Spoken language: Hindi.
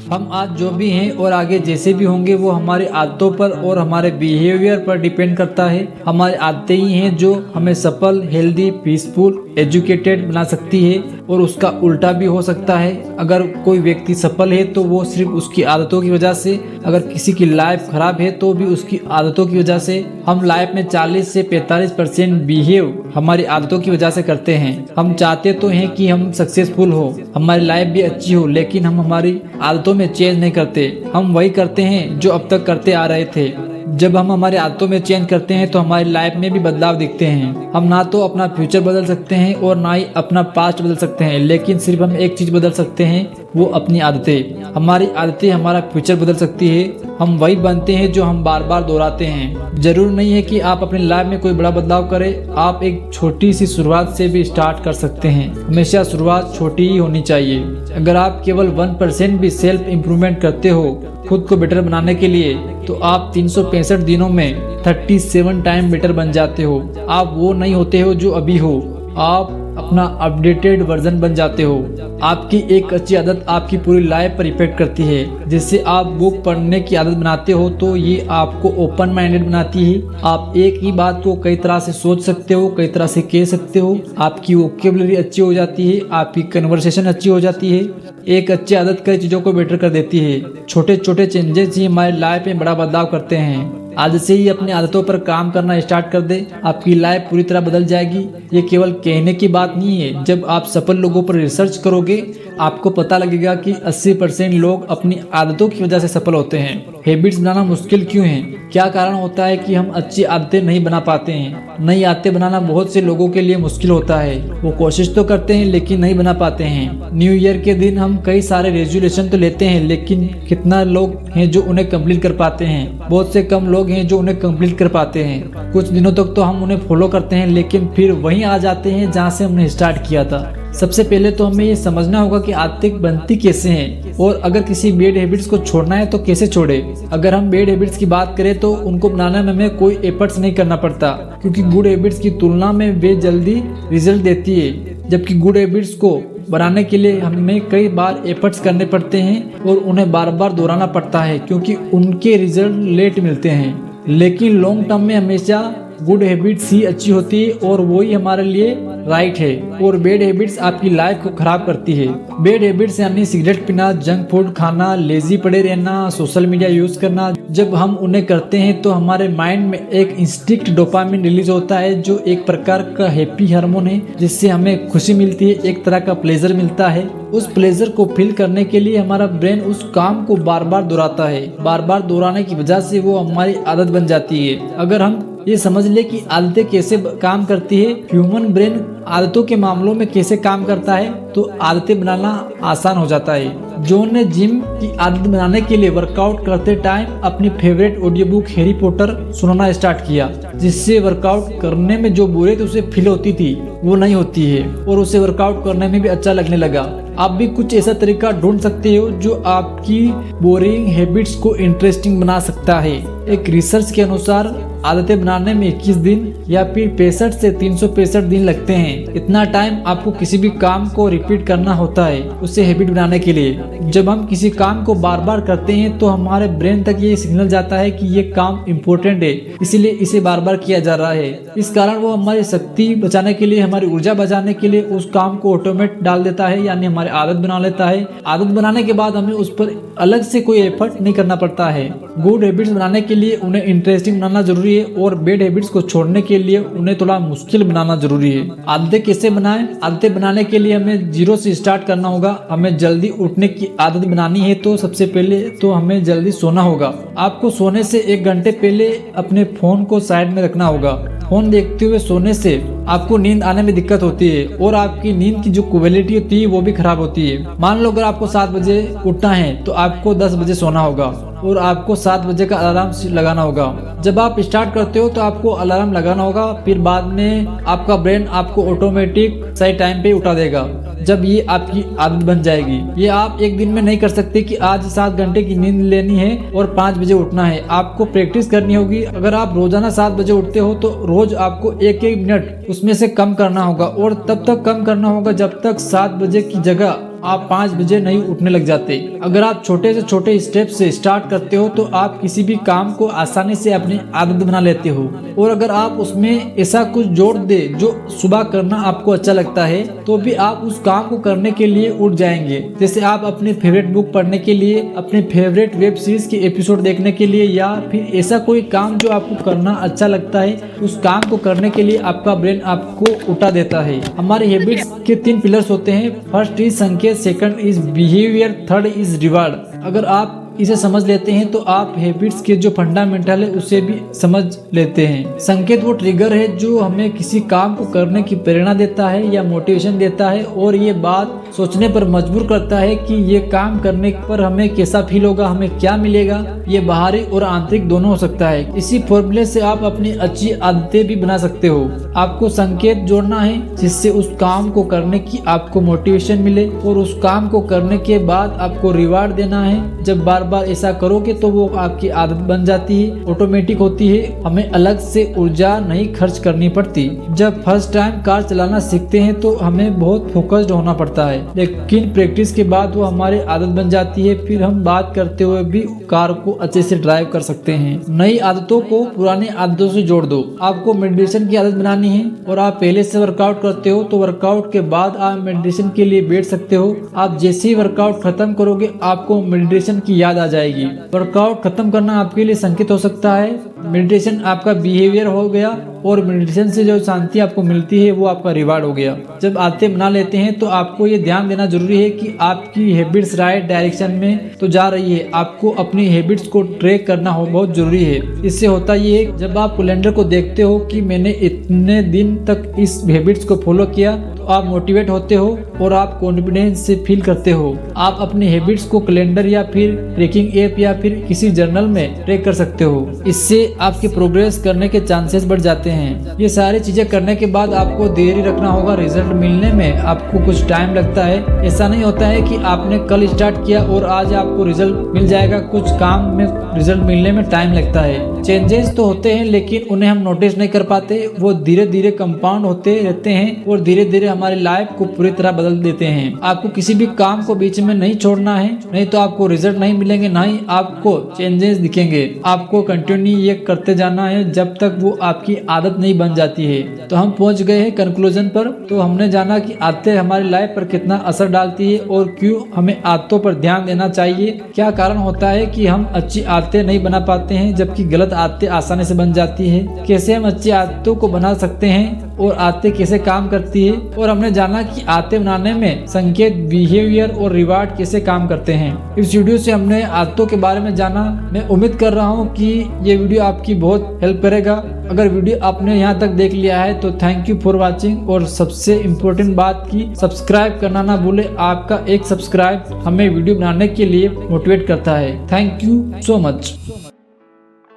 हम आज जो भी हैं और आगे जैसे भी होंगे वो हमारी आदतों पर और हमारे बिहेवियर पर डिपेंड करता है। हमारी आदतें ही हैं जो हमें सफल, हेल्दी, पीसफुल, एजुकेटेड बना सकती है और उसका उल्टा भी हो सकता है। अगर कोई व्यक्ति सफल है तो वो सिर्फ उसकी आदतों की वजह से, अगर किसी की लाइफ खराब है तो भी उसकी आदतों की वजह से। हम लाइफ में 40 से 45% बिहेव हमारी आदतों की वजह से करते हैं। हम चाहते तो हैं कि हम सक्सेसफुल हो, हमारी लाइफ भी अच्छी हो, लेकिन हम हमारी आदतों में चेंज नहीं करते। हम वही करते हैं जो अब तक करते आ रहे थे। जब हम हमारी आदतों में चेंज करते हैं तो हमारी लाइफ में भी बदलाव दिखते हैं। हम ना तो अपना फ्यूचर बदल सकते हैं और ना ही अपना पास्ट बदल सकते हैं, लेकिन सिर्फ हम एक चीज बदल सकते हैं, वो अपनी आदतें। हमारी आदतें हमारा फ्यूचर बदल सकती है। हम वही बनते हैं जो हम बार बार दोहराते हैं। जरूर नहीं है कि आप अपनी लाइफ में कोई बड़ा बदलाव करें, आप एक छोटी सी शुरुआत से भी स्टार्ट कर सकते हैं। हमेशा शुरुआत छोटी ही होनी चाहिए। अगर आप केवल 1% भी सेल्फ इम्प्रूवमेंट करते हो खुद को बेटर बनाने के लिए, तो आप 365 दिनों में 37 टाइम बेटर बन जाते हो। आप वो नहीं होते हो जो अभी हो, आप अपना अपडेटेड वर्जन बन जाते हो। आपकी एक अच्छी आदत आपकी पूरी लाइफ पर इफेक्ट करती है। जिससे आप बुक पढ़ने की आदत बनाते हो तो ये आपको ओपन माइंडेड बनाती है। आप एक ही बात को कई तरह से सोच सकते हो, कई तरह से कह सकते हो। आपकी वोकैबुलरी अच्छी हो जाती है, आपकी कन्वर्सेशन अच्छी हो जाती है। एक अच्छी आदत कई चीजों को बेटर कर देती है। छोटे छोटे चेंजेस ही हमारी लाइफ में बड़ा बदलाव करते हैं। आज से ही अपनी आदतों पर काम करना स्टार्ट कर दे, आपकी लाइफ पूरी तरह बदल जाएगी। ये केवल कहने की बात नहीं है। जब आप सफल लोगों पर रिसर्च करोगे आपको पता लगेगा कि 80% लोग अपनी आदतों की वजह से सफल होते हैं। हैबिट्स बनाना मुश्किल क्यों है? क्या कारण होता है कि हम अच्छी आदतें नहीं बना पाते हैं? नई आदतें बनाना बहुत से लोगों के लिए मुश्किल होता है। वो कोशिश तो करते हैं लेकिन नहीं बना पाते हैं। न्यू ईयर के दिन हम कई सारे रेजोल्यूशन तो लेते हैं, लेकिन कितना लोग हैं जो उन्हें कंप्लीट कर पाते हैं? बहुत से कम लोग हैं जो उन्हें कंप्लीट कर पाते हैं। कुछ दिनों तक तो हम उन्हें फॉलो करते हैं, लेकिन फिर वहीं आ जाते हैं जहाँ से हमने स्टार्ट किया था। सबसे पहले तो हमें ये समझना होगा कि आदतें बनती कैसे हैं और अगर किसी बैड हैबिट्स को छोड़ना है तो कैसे छोड़े। अगर हम बैड हैबिट्स की बात करें तो उनको बनाने में हमें कोई एफर्ट्स नहीं करना पड़ता, क्योंकि गुड हैबिट्स की तुलना में वे जल्दी रिजल्ट देती है। जबकि गुड हैबिट्स को बनाने के लिए हमें कई बार एफर्ट्स करने पड़ते हैं और उन्हें बार बार दोहराना पड़ता है, क्योंकि उनके रिजल्ट लेट मिलते हैं। लेकिन लॉन्ग टर्म में हमेशा गुड हैबिट्स ही अच्छी होती है और वही हमारे लिए राइट है। और बैड हैबिट्स आपकी लाइफ को खराब करती है। बैड हैबिट्स यानी सिगरेट पीना, जंक फूड खाना, लेजी पड़े रहना, सोशल मीडिया यूज करना। जब हम उन्हें करते हैं तो हमारे माइंड में एक इंस्टिंक्ट डोपामिन रिलीज होता है, जो एक प्रकार का हैप्पी हार्मोन है, जिससे हमें खुशी मिलती है, एक तरह का प्लेजर मिलता है। उस प्लेजर को फील करने के लिए हमारा ब्रेन उस काम को बार बार दोहराता है। बार बार दोहराने की वजह से वो हमारी आदत बन जाती है। अगर हम ये समझ ले कि आदतें कैसे काम करती है, ह्यूमन ब्रेन आदतों के मामलों में कैसे काम करता है, तो आदतें बनाना आसान हो जाता है। जॉन ने जिम की आदत बनाने के लिए वर्कआउट करते टाइम अपनी favourite audio book Harry Potter सुनना स्टार्ट किया, जिससे वर्कआउट करने में जो बोरियत उसे फील होती थी वो नहीं होती है और उसे वर्कआउट करने में भी अच्छा लगने लगा। आप भी कुछ ऐसा तरीका ढूंढ सकते हो जो आपकी बोरिंग हैबिट्स को इंटरेस्टिंग बना सकता है। एक रिसर्च के अनुसार आदतें बनाने में 21 दिन या फिर 65 से 365 दिन लगते हैं। इतना टाइम आपको किसी भी काम को रिपीट करना होता है उसे हैबिट बनाने के लिए। जब हम किसी काम को बार बार करते हैं तो हमारे ब्रेन तक ये सिग्नल जाता है कि ये काम इम्पोर्टेंट है, इसीलिए इसे बार बार किया जा रहा है। इस कारण वो हमारी शक्ति बचाने के लिए, हमारी ऊर्जा बचाने के लिए उस काम को ऑटोमेट डाल देता है, यानी हमारी आदत बना लेता है। आदत बनाने के बाद हमें उस पर अलग से कोई एफर्ट नहीं करना पड़ता है। गुड हैबिट्स बनाने के लिए उन्हें इंटरेस्टिंग बनाना जरूरी है और बैड हैबिट्स को छोड़ने के लिए उन्हें थोड़ा मुश्किल बनाना जरूरी है। आदतें कैसे बनाएं? आदतें बनाने के लिए हमें जीरो से स्टार्ट करना होगा। हमें जल्दी उठने की आदत बनानी है तो सबसे पहले तो हमें जल्दी सोना होगा। आपको सोने से 1 घंटे पहले अपने फोन को साइड में रखना होगा। फोन देखते हुए सोने से आपको नींद आने में दिक्कत होती है और आपकी नींद की जो क्वालिटी होती है वो भी खराब होती है। मान लो अगर आपको 7 बजे उठना है तो आपको 10 बजे सोना होगा और आपको 7 बजे का अलार्म लगाना होगा। जब आप स्टार्ट करते हो तो आपको अलार्म लगाना होगा, फिर बाद में आपका ब्रेन आपको ऑटोमेटिक सही टाइम पे उठा देगा। जब ये आपकी आदत बन जाएगी, ये आप एक दिन में नहीं कर सकते कि आज 7 घंटे की नींद लेनी है और 5 बजे उठना है। आपको प्रैक्टिस करनी होगी। अगर आप रोजाना 7 बजे उठते हो तो रोज आपको 1-1 मिनट उसमें से कम करना होगा और तब तक कम करना होगा जब तक 7 बजे की जगह आप 5 बजे नहीं उठने लग जाते। अगर आप छोटे से छोटे स्टेप से स्टार्ट करते हो तो आप किसी भी काम को आसानी से अपनी आदत बना लेते हो। और अगर आप उसमें ऐसा कुछ जोड़ दे जो सुबह करना आपको अच्छा लगता है तो भी आप उस काम को करने के लिए उठ जाएंगे। जैसे आप अपने फेवरेट बुक पढ़ने के लिए, अपने फेवरेट वेब सीरीज के एपिसोड देखने के लिए, या फिर ऐसा कोई काम जो आपको करना अच्छा लगता है, उस काम को करने के लिए आपका ब्रेन आपको उठा देता है। हमारे हैबिट्स के 3 पिलर्स होते हैं। फर्स्ट इज संकेत, second is behaviour, third is reward. अगर आप इसे समझ लेते हैं तो आप हैबिट्स के जो फंडामेंटल है उसे भी समझ लेते हैं। संकेत वो ट्रिगर है जो हमें किसी काम को करने की प्रेरणा देता है या मोटिवेशन देता है और ये बात सोचने पर मजबूर करता है कि ये काम करने पर हमें कैसा फील होगा, हमें क्या मिलेगा। ये बाहरी और आंतरिक दोनों हो सकता है। इसी फॉर्मूले से आप अपनी अच्छी आदतें भी बना सकते हो। आपको संकेत जोड़ना है जिससे उस काम को करने की आपको मोटिवेशन मिले और उस काम को करने के बाद आपको रिवार्ड देना है। जब बार बार ऐसा करोगे तो वो आपकी आदत बन जाती है, ऑटोमेटिक होती है। हमें अलग से ऊर्जा नहीं खर्च करनी पड़ती। जब फर्स्ट टाइम कार चलाना सीखते हैं तो हमें बहुत फोकस्ड होना पड़ता है, लेकिन प्रैक्टिस के बाद वो हमारी आदत बन जाती है। फिर हम बात करते हुए भी कार को अच्छे से ड्राइव कर सकते हैं। नई आदतों को पुरानी आदतों से जोड़ दो। आपको मेडिटेशन की आदत बनानी है और आप पहले से वर्कआउट करते हो तो वर्कआउट के बाद आप मेडिटेशन के लिए बैठ सकते हो। आप जैसे ही वर्कआउट खत्म करोगे आपको मेडिटेशन की याद आ जाएगी। वर्कआउट खत्म करना आपके लिए संकेत हो सकता है। मेडिटेशन आपका बिहेवियर हो गया और मेडिटेशन से जो शांति आपको मिलती है वो आपका रिवार्ड हो गया। जब आदतें बना लेते हैं तो आपको ये ध्यान देना जरूरी है कि आपकी हैबिट्स राइट डायरेक्शन में तो जा रही है। आपको अपनी हैबिट्स को ट्रैक करना बहुत जरूरी है। इससे होता ये है जब आप कैलेंडर को देखते हो कि मैंने इतने दिन तक इस हैबिट्स को फॉलो किया तो आप मोटिवेट होते हो और आप कॉन्फिडेंस से फील करते हो। आप अपनी हैबिट्स को कैलेंडर या फिर ट्रैकिंग ऐप या फिर किसी जर्नल में ट्रैक कर सकते हो। इससे आपके प्रोग्रेस करने के चांसेस बढ़ जाते हैं। ये सारी चीजें करने के बाद आपको देरी रखना होगा। रिजल्ट मिलने में आपको कुछ टाइम लगता है। ऐसा नहीं होता है कि आपने कल स्टार्ट किया और आज आपको रिजल्ट मिल जाएगा। कुछ काम में रिजल्ट मिलने में टाइम लगता है। चेंजेस तो होते हैं लेकिन उन्हें हम नोटिस नहीं कर पाते। वो धीरे धीरे कंपाउंड होते रहते हैं और धीरे धीरे हमारी लाइफ को पूरी तरह बदल देते हैं। आपको किसी भी काम को बीच में नहीं छोड़ना है, नहीं तो आपको रिजल्ट नहीं मिलेंगे, ना ही आपको चेंजेस दिखेंगे। आपको कंटिन्यू ये करते जाना है जब तक वो आपकी आदत नहीं बन जाती है। तो हम पहुंच गए हैं कंक्लूजन पर। तो हमने जाना कि आदतें हमारी लाइफ पर कितना असर डालती है और क्यों हमें आदतों पर ध्यान देना चाहिए। क्या कारण होता है कि हम अच्छी आदतें नहीं बना पाते हैं जबकि गलत आदतें आसानी से बन जाती है। कैसे हम अच्छी आदतों को बना सकते हैं और आदतें कैसे काम करती है। और हमने जाना कि आदतें बनाने में संकेत, बिहेवियर और रिवार्ड कैसे काम करते हैं। इस वीडियो से हमने आदतों के बारे में जाना। मैं उम्मीद कर रहा हूँ कि ये वीडियो आपकी बहुत हेल्प करेगा। अगर वीडियो आपने यहाँ तक देख लिया है तो थैंक यू फॉर वॉचिंग। और सबसे इम्पोर्टेंट बात की सब्सक्राइब करना ना भूले। आपका एक सब्सक्राइब हमें वीडियो बनाने के लिए मोटिवेट करता है। Thank you so much.